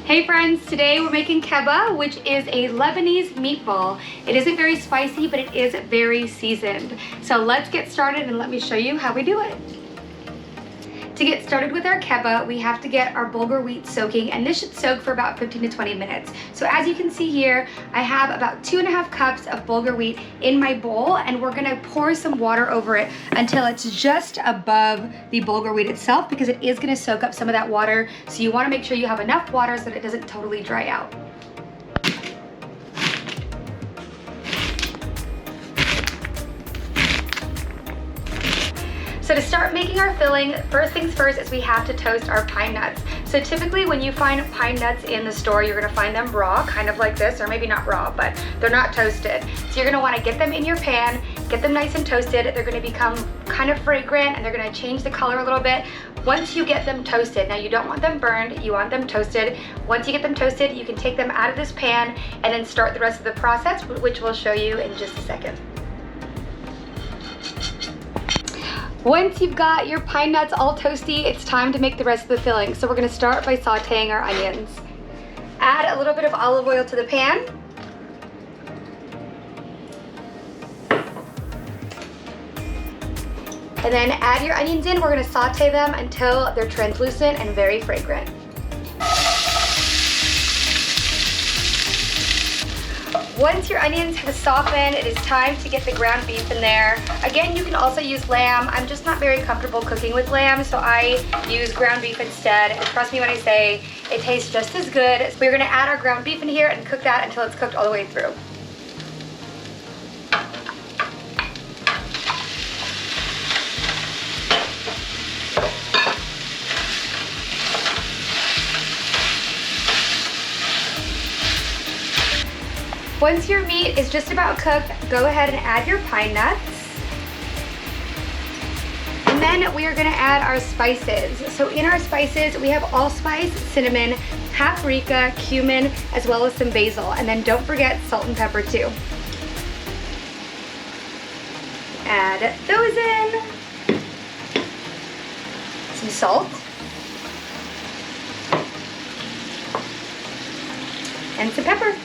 Hey friends, today we're making kibbeh, which is a Lebanese meatball. It isn't very spicy, but it is very seasoned. So let's get started and let me show you how we do it. To get started with our kibbeh, we have to get our bulgur wheat soaking, and this should soak for about 15 to 20 minutes. So as you can see here, I have about 2.5 cups of bulgur wheat in my bowl, and we're gonna pour some water over it until it's just above the bulgur wheat itself, because it is gonna soak up some of that water. So you wanna make sure you have enough water so that it doesn't totally dry out. So to start making our filling, first things first is we have to toast our pine nuts. So typically when you find pine nuts in the store, you're gonna find them raw, kind of like this, or maybe not raw, but they're not toasted. So you're gonna wanna get them in your pan, get them nice and toasted. They're gonna become kind of fragrant and they're gonna change the color a little bit once you get them toasted. Now you don't want them burned, you want them toasted. Once you get them toasted, you can take them out of this pan and then start the rest of the process, which we'll show you in just a second. Once you've got your pine nuts all toasty, it's time to make the rest of the filling. So we're gonna start by sauteing our onions. Add a little bit of olive oil to the pan. And then add your onions in. We're gonna saute them until they're translucent and very fragrant. Once your onions have softened, it is time to get the ground beef in there. Again, you can also use lamb. I'm just not very comfortable cooking with lamb, so I use ground beef instead. And trust me when I say it tastes just as good. So we're gonna add our ground beef in here and cook that until it's cooked all the way through. Once your meat is just about cooked, go ahead and add your pine nuts. And then we are gonna add our spices. So in our spices, we have allspice, cinnamon, paprika, cumin, as well as some basil. And then don't forget salt and pepper too. Add those in. Some salt. And some pepper.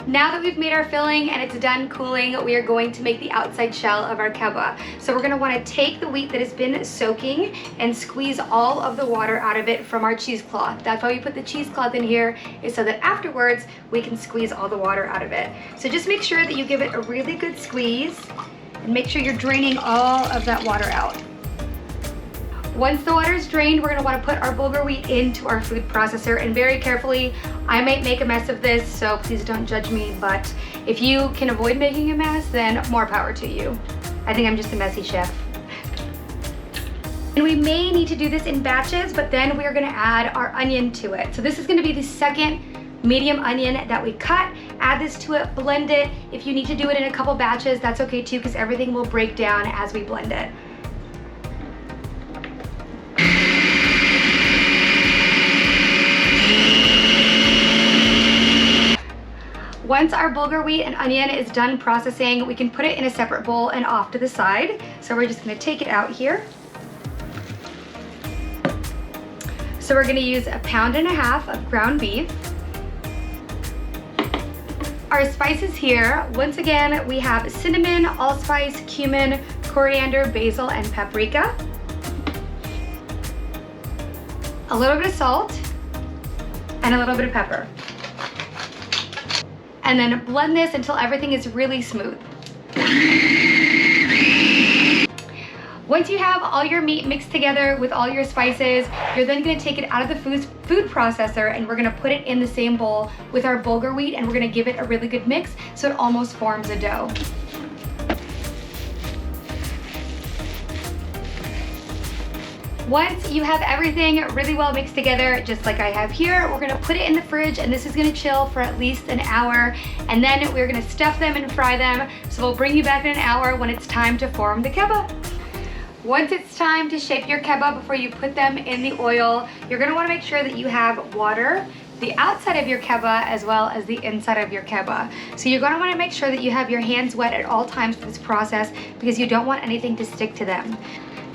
Now that we've made our filling and it's done cooling, we are going to make the outside shell of our kibbeh. So we're gonna wanna take the wheat that has been soaking and squeeze all of the water out of it from our cheesecloth. That's why we put the cheesecloth in here, is so that afterwards we can squeeze all the water out of it. So just make sure that you give it a really good squeeze and make sure you're draining all of that water out. Once the water is drained, we're gonna wanna put our bulgur wheat into our food processor, and very carefully, I might make a mess of this, so please don't judge me, but if you can avoid making a mess, then more power to you. I think I'm just a messy chef. And we may need to do this in batches, but then we are gonna add our onion to it. So this is gonna be the second medium onion that we cut. Add this to it, blend it. If you need to do it in a couple batches, that's okay too, because everything will break down as we blend it. Once our bulgur wheat and onion is done processing, we can put it in a separate bowl and off to the side. So we're just gonna take it out here. So we're gonna use 1.5 pounds of ground beef. Our spices here, once again, we have cinnamon, allspice, cumin, coriander, basil, and paprika. A little bit of salt, and a little bit of pepper. And then blend this until everything is really smooth. Once you have all your meat mixed together with all your spices, you're then gonna take it out of the food processor, and we're gonna put it in the same bowl with our bulgur wheat, and we're gonna give it a really good mix so it almost forms a dough. Once you have everything really well mixed together, just like I have here, we're gonna put it in the fridge, and this is gonna chill for at least an hour, and then we're gonna stuff them and fry them. So we'll bring you back in an hour when it's time to form the kibbeh. Once it's time to shape your kibbeh before you put them in the oil, you're gonna wanna make sure that you have water, the outside of your kibbeh as well as the inside of your kibbeh. So you're gonna wanna make sure that you have your hands wet at all times for this process, because you don't want anything to stick to them.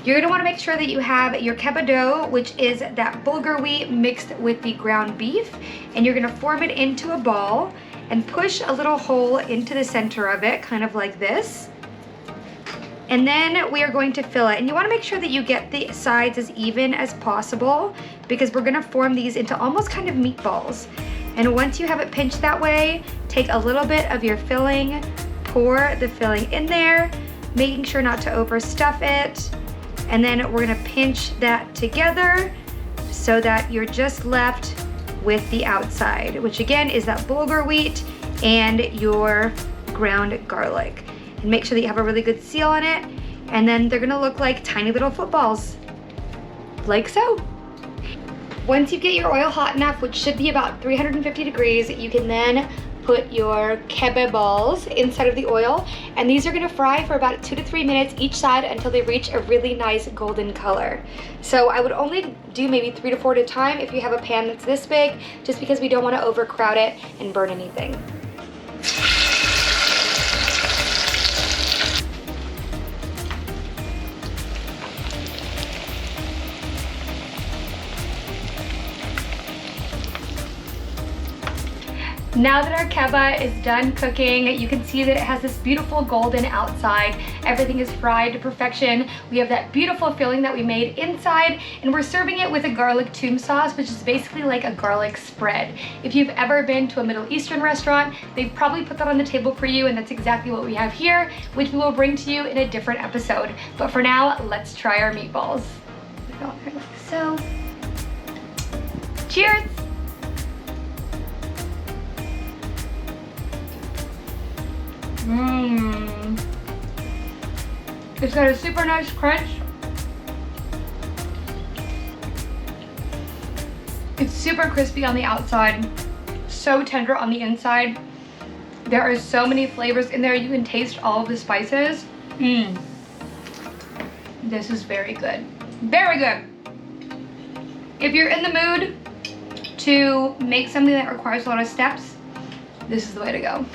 You're gonna wanna make sure that you have your kibbeh dough, which is that bulgur wheat mixed with the ground beef, and you're gonna form it into a ball and push a little hole into the center of it, kind of like this. And then we are going to fill it. And you wanna make sure that you get the sides as even as possible because we're gonna form these into almost kind of meatballs. And once you have it pinched that way, take a little bit of your filling, pour the filling in there, making sure not to overstuff it. And then we're gonna pinch that together so that you're just left with the outside, which again is that bulgur wheat and your ground garlic. And make sure that you have a really good seal on it, and then they're gonna look like tiny little footballs, like so. Once you get your oil hot enough, which should be about 350 degrees, you can then put your kibbeh balls inside of the oil, and these are gonna fry for about 2 to 3 minutes each side until they reach a really nice golden color. So I would only do maybe 3 to 4 at a time if you have a pan that's this big, just because we don't wanna overcrowd it and burn anything. Now that our kibbeh is done cooking, you can see that it has this beautiful golden outside. Everything is fried to perfection. We have that beautiful filling that we made inside, and we're serving it with a garlic toom sauce, which is basically like a garlic spread. If you've ever been to a Middle Eastern restaurant, they've probably put that on the table for you, and that's exactly what we have here, which we will bring to you in a different episode. But for now, let's try our meatballs. Like so. Cheers! It's got a super nice crunch. It's super crispy on the outside, so tender on the inside. There are so many flavors in there. You can taste all of the spices. This is very good. Very good. If you're in the mood to make something that requires a lot of steps, this is the way to go.